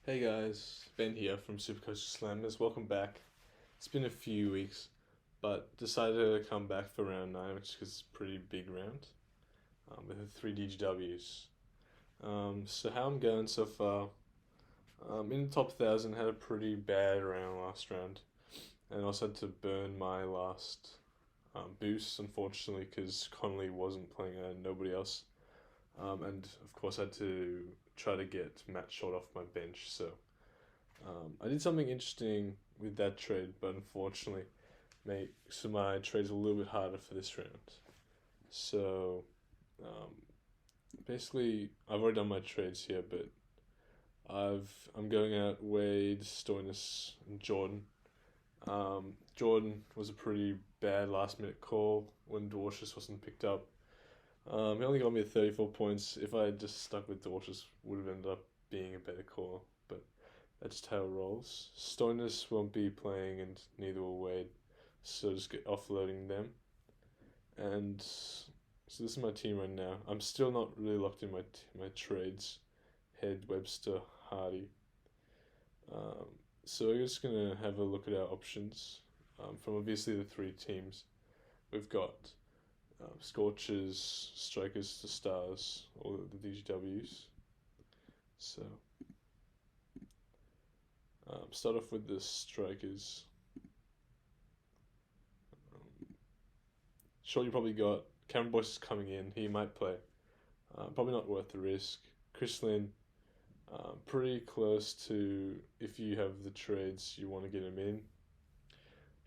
Hey guys, Ben here from SuperCoach Slammers. Welcome back. It's been a few weeks, but decided to come back for round 9, which is a pretty big round, with the 3 DGWs. So how I'm going so far, in the top 1,000, had a pretty bad round last round, and also had to burn my last boost, unfortunately, because Connolly wasn't playing and nobody else. And of course, I had to try to get Matt Short off my bench. So I did something interesting with that trade, but unfortunately, makes my trades a little bit harder for this round. So um, basically, I've already done my trades here, but I'm going out Wade, Stoinis, and Jordan. Jordan was a pretty bad last minute call when Dwarshuis wasn't picked up. He only got me 34 points. If I had just stuck with Dwarshuis, would have ended up being a better call, but that's just how it rolls. Stoinis won't be playing, and neither will Wade, so just get offloading them. And so this is my team right now. I'm still not really locked in my trades. Head, Webster, Hardy. So we're just gonna have a look at our options from obviously the three teams. We've got Scorchers, Strikers to Stars, all the DGWs. So start off with the Strikers. Sure, you probably got Cameron Boyce is coming in. He might play. Probably not worth the risk. Chris Lynn, pretty close to if you have the trades you want to get him in.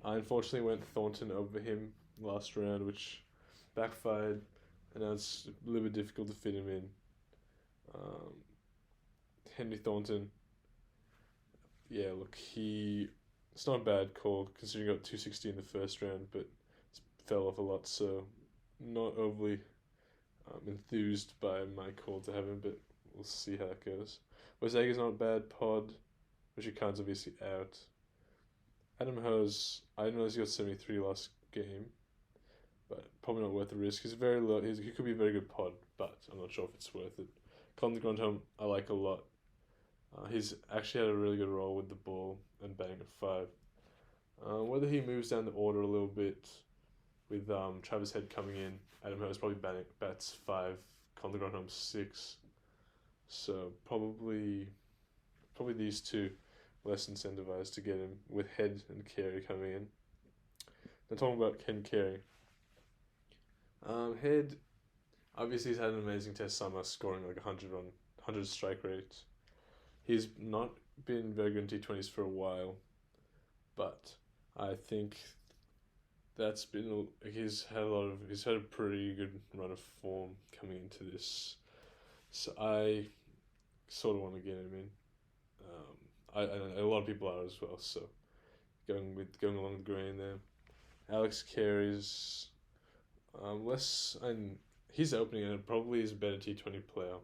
I unfortunately went Thornton over him last round, which backfired, and now it's a little bit difficult to fit him in. Henry Thornton, yeah, look, it's not a bad call considering he got 260 in the first round, but fell off a lot, so not overly enthused by my call to have him, but we'll see how it goes. Wes Eggers not a bad pod, Richard Khan's obviously out. Adam Hose, I didn't realize he got 73 last game, but probably not worth the risk. He's very low. He could be a very good pod, but I'm not sure if it's worth it. Colin Grandhome, I like a lot. He's actually had a really good role with the ball and batting at 5. Whether he moves down the order a little bit with Travis Head coming in, Adam Hurst probably bats 5, Colin Grandhome 6. So probably these two less incentivized to get him with Head and Carey coming in. Now talking about Ken Carey. Head, obviously he's had an amazing test summer, scoring like 100 strike rate. He's not been very good in T20s for a while, but I think that's been he's had a pretty good run of form coming into this, so I sort of want to get him in. A lot of people are as well, so going along the grain there. Alex Carey's less, and he's opening and probably is a better T20 player.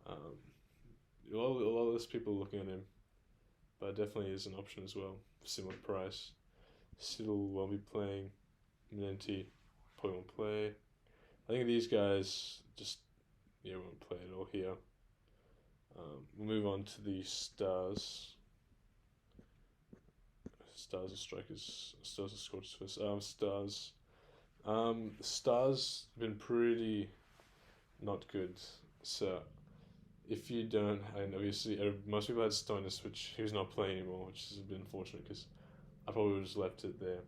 A lot less people looking at him, but definitely is an option as well. Similar price. Siddle won't be playing. Menenti probably won't play. I think these guys just won't play at all here. We'll move on to the Stars. Stars and Strikers. Stars and Scorchers first. Stars. Stars have been pretty not good. So if you don't, and obviously most people had Stoinis, which he was not playing anymore, which has been unfortunate because I probably would have just left it there.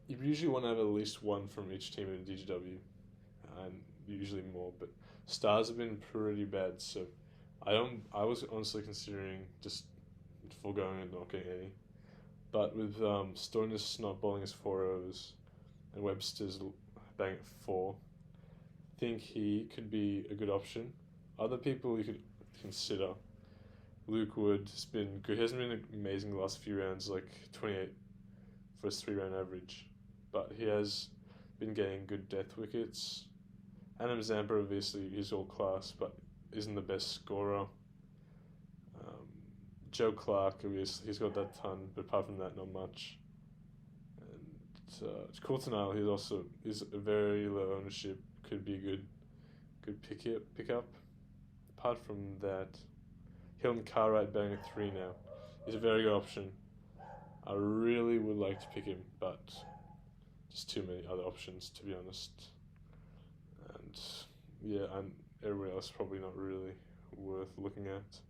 You usually want to have at least one from each team in DGW, and usually more, but Stars have been pretty bad, so I was honestly considering just foregoing and not getting any. But with Stoinis not bowling his 4 overs and Webster's bang at 4, I think he could be a good option. Other people you could consider. Luke Wood has been good. He hasn't been amazing the last few rounds, like 28 for his 3-round average, but he has been getting good death wickets. Adam Zampa, obviously, he's all class, but isn't the best scorer. Joe Clark, obviously, he's got that ton, but apart from that, not much. And Coulter he's a very low ownership, could be a good pickup. Apart from that, Hilton Cartwright batting at 3 now. He's a very good option. I really would like to pick him, but just too many other options, to be honest. And yeah, and everybody else probably not really worth looking at.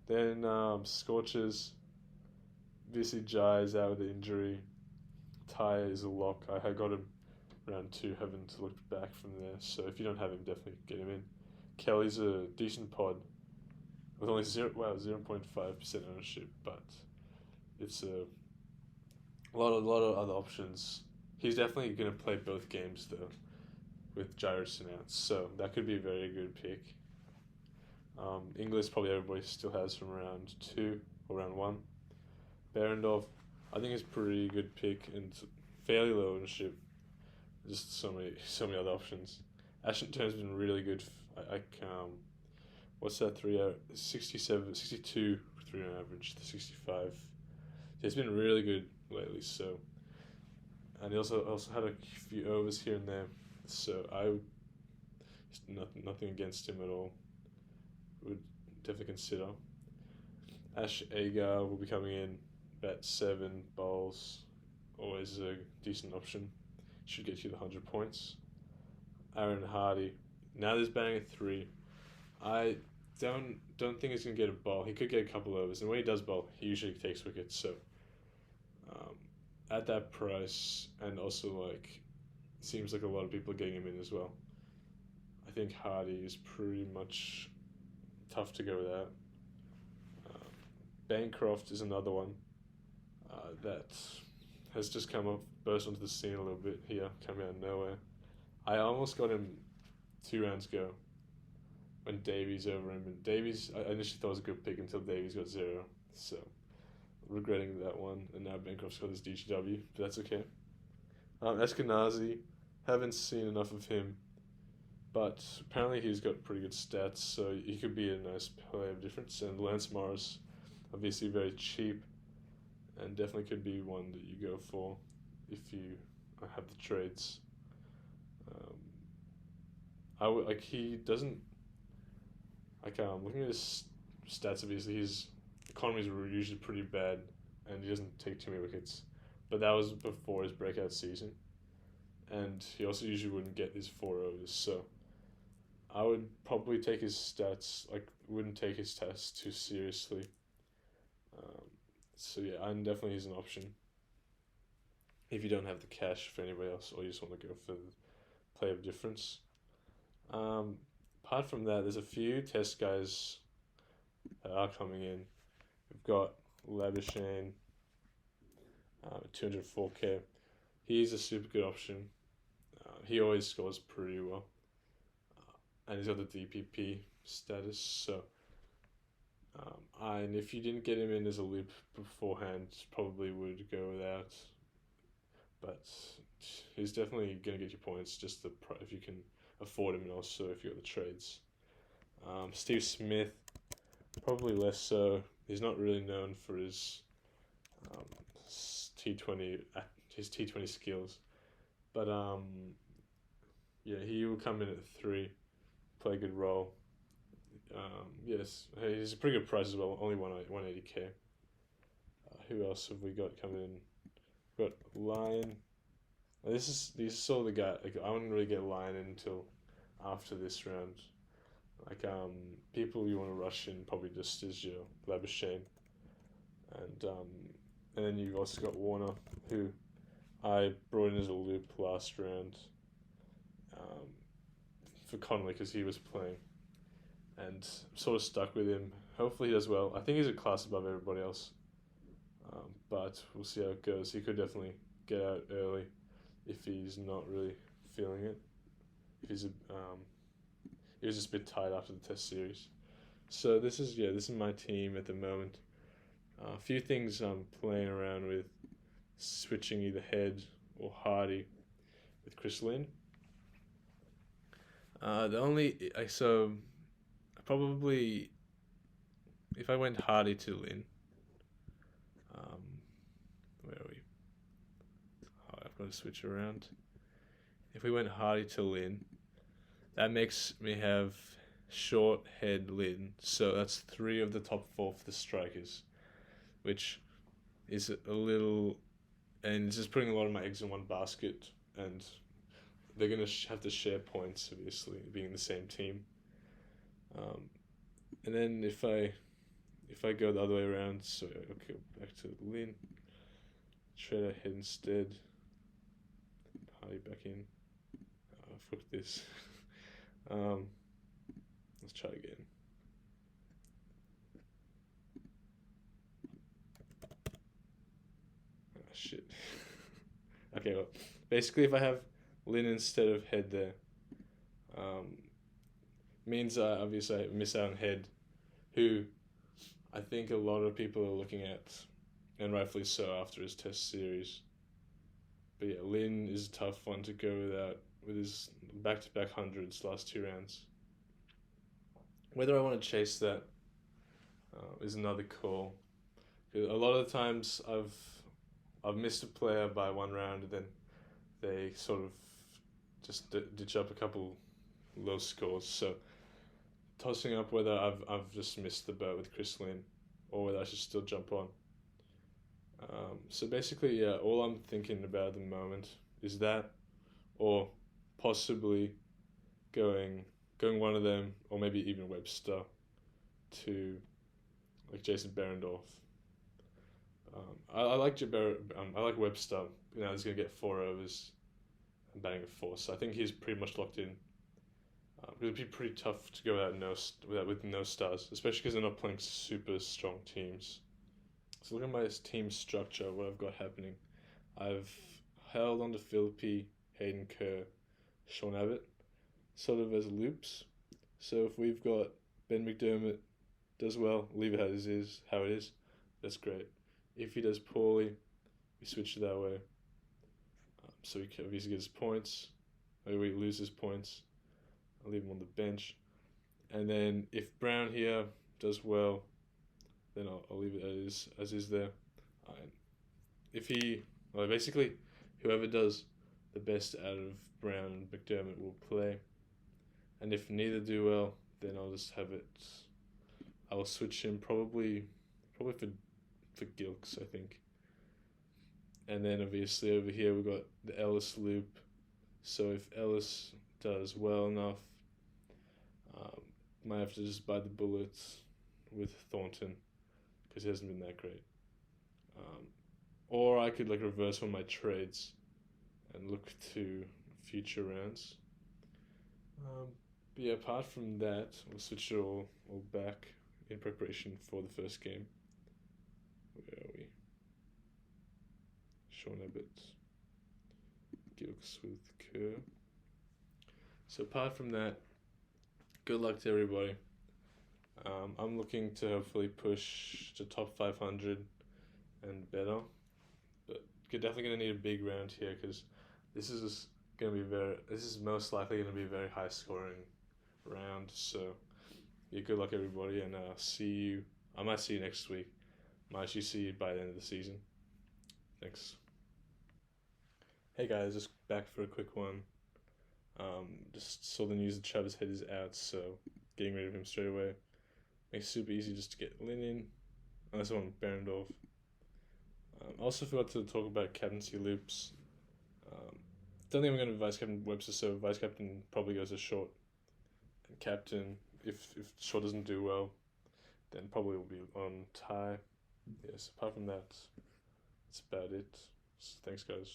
Then Scorchers. Obviously, Jai is out with the injury. Ty is a lock. I had got him round 2, haven't looked back from there. So if you don't have him, definitely get him in. Kelly's a decent pod with only 0.5% ownership, but it's a lot of other options. He's definitely going to play both games though, with Jairus out, so that could be a very good pick. English probably everybody still has from round 2 or round 1. Berendorf, I think is a pretty good pick and fairly low ownership. Just so many other options. Ashton Turn's been really good. What's that 67, 62 3 on average, 65. He's been really good lately. So, and he also had a few overs here and there. So nothing against him at all. Would definitely consider. Ash Agar will be coming in. Bat 7 bowls, always a decent option. Should get you the 100 points. Aaron Hardy. Now there's batting at 3. I don't think he's gonna get a bowl. He could get a couple overs, and when he does bowl, he usually takes wickets. So at that price, and also seems like a lot of people are getting him in as well. I think Hardy is pretty much tough to go without. Bancroft is another one that has just burst onto the scene a little bit here, coming out of nowhere. I almost got him 2 rounds ago when Davies over him. And Davies, I initially thought was a good pick until Davies got 0. So, regretting that one. And now Bancroft's got his DGW, but that's okay. Eskenazi, haven't seen enough of him, but apparently he's got pretty good stats, so he could be a nice play of difference. And Lance Morris, obviously very cheap, and definitely could be one that you go for if you have the trades. He doesn't looking at his stats. Obviously, his economies were usually pretty bad, and he doesn't take too many wickets. But that was before his breakout season, and he also usually wouldn't get his 4 overs. So I would probably take his stats. Wouldn't take his stats too seriously. So yeah, and definitely he's an option if you don't have the cash for anybody else, or you just want to go for the play of difference. Apart from that, there's a few test guys that are coming in. We've got Labuschagne, 204k. He's a super good option. He always scores pretty well, and he's got the DPP status. So, and if you didn't get him in as a loop beforehand, probably would go without. But he's definitely going to get you points, just if you can afford him, and also if you got the trades. Steve Smith, probably less so. He's not really known for his T20 skills, but yeah, he will come in at 3, play a good role. Yes, he's a pretty good price as well, only 180k. Who else have we got coming in? We've got Lion. These are sort of the guy. I wouldn't really get Lion in until after this round. People you want to rush in probably just is your Labuschagne, and then you've also got Warner, who I brought in as a loop last round for Connolly because he was playing, and sort of stuck with him. Hopefully he does well. I think he's a class above everybody else, but we'll see how it goes. He could definitely get out early if he's not really feeling it. If he's he was just a bit tired after the test series. So this is my team at the moment. A few things I'm playing around with, switching either Head or Hardy with Chris Lynn. Probably if I went Hardy to Lynn, where are we? Oh, I've got to switch around. If we went Hardy to Lynn, that makes me have Short, Head, Lin. So that's 3 of the top 4 for the strikers, which is a little, and it's just putting a lot of my eggs in one basket, and they're gonna have to share points, obviously, being the same team. And then if I go the other way around, so I'll go back to Lin, Shredder, Head instead, Hardy back in. Fuck this. Let's try again. Oh, shit. Okay, well, basically if I have Lin instead of Head there, means obviously I miss out on Head, who I think a lot of people are looking at, and rightfully so after his test series. But yeah, Lin is a tough one to go without, with his back-to-back hundreds last 2 rounds. Whether I want to chase that is another call. A lot of the times I've missed a player by 1 round, and then they sort of just ditch up a couple low scores. So tossing up whether I've just missed the boat with Chris Lin, or whether I should still jump on. So basically, yeah, all I'm thinking about at the moment is that, or possibly going one of them, or maybe even Webster, to like Jason Behrendorf. I like I like Webster. He's gonna get 4 overs and batting at 4, so I think he's pretty much locked in. It would be pretty tough to go with no stars, especially because they're not playing super strong teams. So look at my team structure, what I've got happening. I've held on to Philippi, Hayden Kerr, Sean Abbott, sort of as loops. So if we've got Ben McDermott does well, leave it as how it is. That's great. If he does poorly, we switch it that way. So he obviously gets points. Maybe he loses points. I'll leave him on the bench. And then if Brown here does well, then I'll leave it as is there. If basically, whoever does the best out of Brown and McDermott will play. And if neither do well, then I'll just have it. I will switch him probably for Gilks, I think. And then obviously over here we've got the Ellis loop. So if Ellis does well enough, might have to just bite the bullets with Thornton, because he hasn't been that great. Or I could reverse one of my trades and look to future rounds. But yeah, apart from that, we'll switch it all back in preparation for the first game. Where are we? Sean Abbott, Gilks with Kerr. So apart from that, good luck to everybody. I'm looking to hopefully push to top 500 and better, but you're definitely going to need a big round here, because this is most likely going to be a very high scoring round. So yeah, good luck everybody, and I might see you next week. Might actually see you by the end of the season. Thanks. Hey guys, just back for a quick one. Just saw the news that Travis Head is out, so getting rid of him straight away. Makes it super easy just to get Lin in, unless I want Behrendorf. I also forgot to talk about captaincy loops. Don't think I'm going to vice captain Webster, so vice captain probably goes to Short. And captain, if Short doesn't do well, then probably will be on Ty. Yes, apart from that, that's about it. So thanks guys.